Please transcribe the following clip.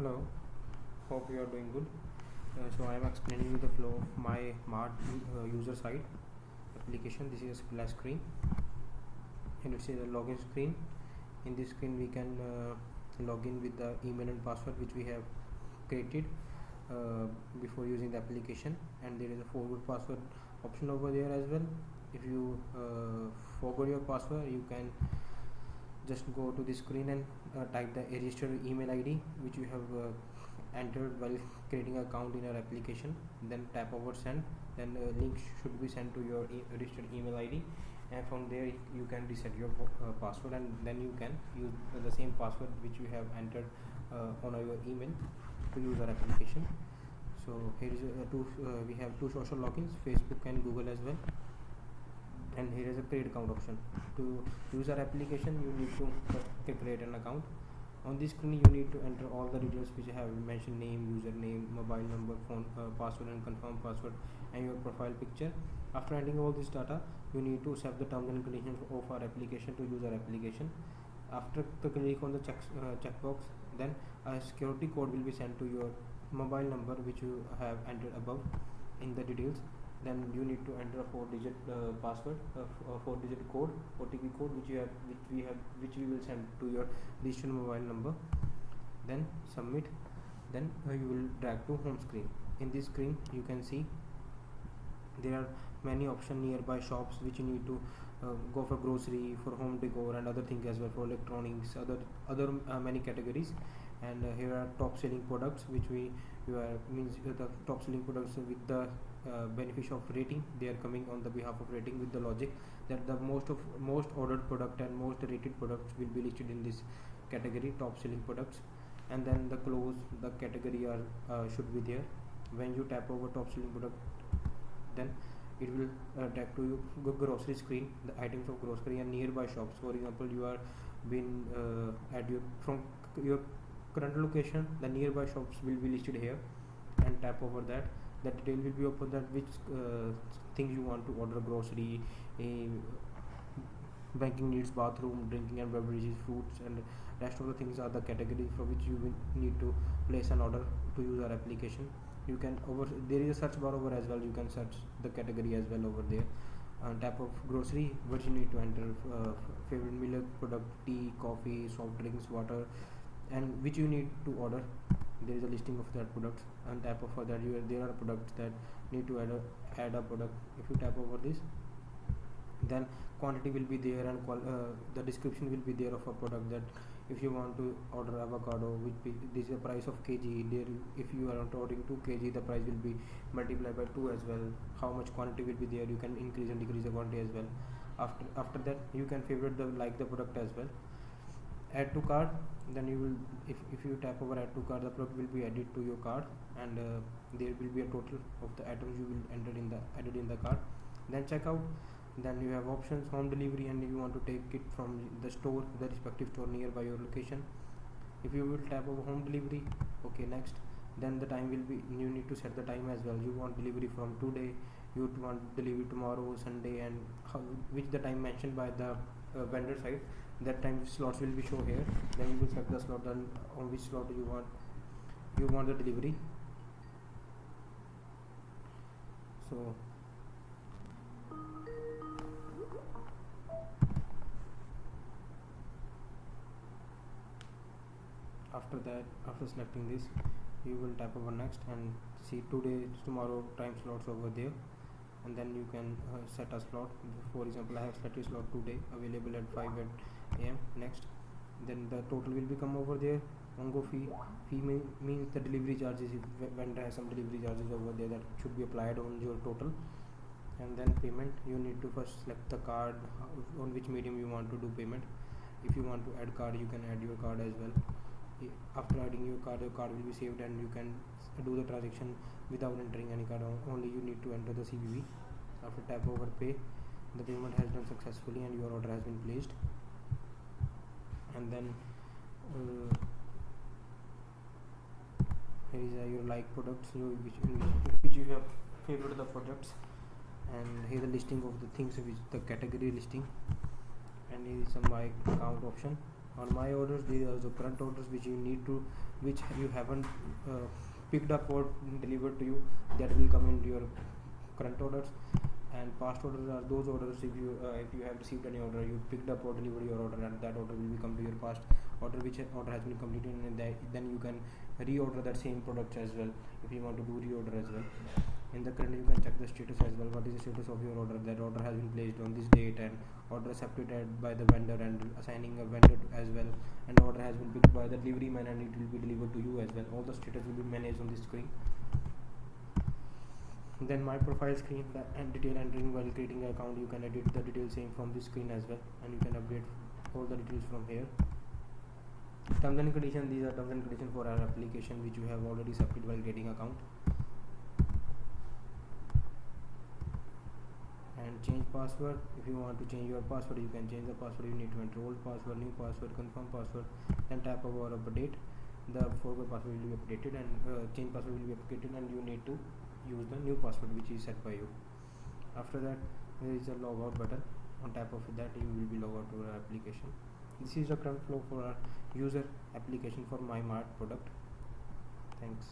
Hello, hope you are doing good. So I am explaining you the flow of my Mart user site application. This is a splash screen and it's a login screen. In this screen we can log in with the email and password which we have created before using the application, and there is a forward password option over there as well. If you forgot your password, you can just go to the screen and type the registered email ID which you have entered while creating an account in your application. Then tap over send. Then link should be sent to your registered email ID, and from there you can reset your password, and then you can use the same password which you have entered on your email to use our application. So here is we have two social logins, Facebook and Google as well. And here is a create account option. To use our application, you need to create an account. On this screen you need to enter all the details which I have mentioned: name, username, mobile number, phone, password and confirm password, and your profile picture. After entering all this data, you need to accept the terms and conditions of our application to use our application. After click on the checkbox, then a security code will be sent to your mobile number which you have entered above in the details. Then you need to enter a 4-digit password, a 4-digit code, OTP code, which we will send to your registered mobile number. Then submit. Then you will drag to home screen. In this screen you can see there are many options: nearby shops, which you need to go for grocery, for home decor and other things as well, for electronics, other many categories. And here are top selling products which means the top selling products with the benefit of rating. They are coming on the behalf of rating with the logic that the most ordered product and most rated products will be listed in this category, top selling products. And then the close, the category are should be there. When you tap over top selling product, then it will tap to your grocery screen, the items of grocery and nearby shops. For example, you are been at your from your current location, the nearby shops will be listed here, and tap over that. The detail will be open that which things you want to order: grocery, banking needs, bathroom, drinking and beverages, fruits, and rest of the things are the categories for which you will need to place an order to use our application. You can there is a search bar over as well. You can search the category as well over there. Tap of grocery, what you need to enter favorite milk product, tea, coffee, soft drinks, water, and which you need to order. There is a listing of that products, and tap over that there are products that need to add a product. If you tap over this, then quantity will be there, and the description will be there of a product. That if you want to order avocado, this is the price of kg there. If you are ordering 2 kg, the price will be multiplied by 2 as well. How much quantity will be there, you can increase and decrease the quantity as well. After that, you can favorite the product as well. Add to cart. Then you will, if you tap over add to cart, the product will be added to your cart, and there will be a total of the items you will added in the cart. Then checkout. Then you have options: home delivery, and you want to take it from the store, the respective store nearby your location. If you will tap over home delivery, okay, next. Then the time will be, you need to set the time as well. You want delivery from today, you want delivery tomorrow, Sunday, and which the time mentioned by the vendor side, that time slots will be show here. Then you will select the slot on which slot you want the delivery. So after selecting this, you will tap over next and see today, tomorrow time slots over there. And then you can set a slot. For example, I have selected slot today available at 5 am. Next, then the total will become over there. Ongo fee means the delivery charges. If vendor has some delivery charges over there, that should be applied on your total. And then payment, you need to first select the card, on which medium you want to do payment. If you want to add card, you can add your card as well. After adding your card will be saved, and you can do the transaction without entering any card. Only you need to enter the CVV. After tap over pay, the payment has done successfully and your order has been placed. And then here is your like products, which you have favored the products, and here the listing of the things, which the category listing, and here is some my account option. On my orders, these are the current orders which you haven't picked up or delivered to you, that will come into your current orders. And past orders are those orders if you have received any order, you picked up or delivered your order, and that order will come to your past order, which order has been completed, and then you can reorder that same product as well if you want to do reorder as well. In the current, you can check the status as well. What is the status of your order? That order has been placed on this date, and order accepted by the vendor, and assigning a vendor as well, and order has been picked by the delivery man, and it will be delivered to you as well. All the status will be managed on this screen. Then my profile screen, and detail entering. While creating an account, you can edit the details same from this screen as well, and you can update all the details from here. Terms and conditions, these are terms and conditions for our application which you have already accepted while creating account. And change password. If you want to change your password, you can change the password. You need to enter old password, new password, confirm password, then tap over update. The forgot password will be updated, and change password will be updated, and you need to use the new password which is set by you. After that, there is a logout button. On tap of that, you will be logged out to our application. This is the current flow for our user application for my mart product. Thanks.